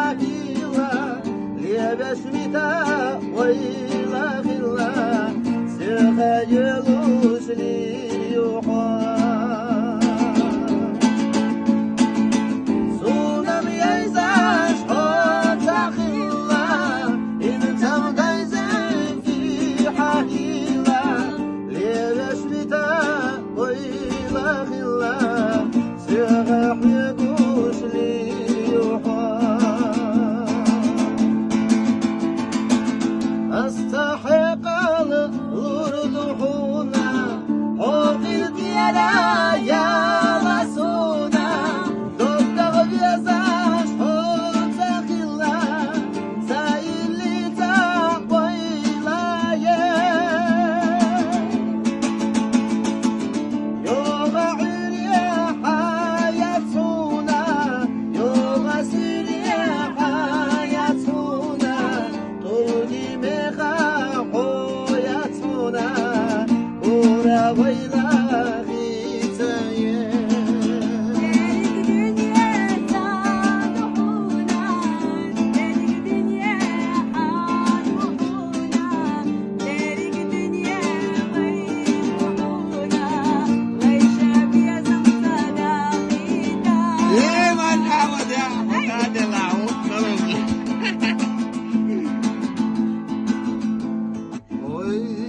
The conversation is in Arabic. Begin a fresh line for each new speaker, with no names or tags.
حكيلا ليه بسمتا ويلا خلا سيخجلوش لي يوحى سونم يزاش حوت خلا انت مدايزن في حكيلا ليه بسمتا ويلا خلا سيخجلوش لي أستحق الورد حونا حقلت يا لسونا ضد بيزاش حوت خلا سايلي تقويلا يوم عيري حياتنا يوم سيري حياتنا طولي ويلا غيتايا
دارك دنيا تضحونا دارك دنيا حنوحونا دارك دنيا غير وحونا ويشاب يا زمزة داخيتا
ليه ما تعود يا أحمد هذا العود
وي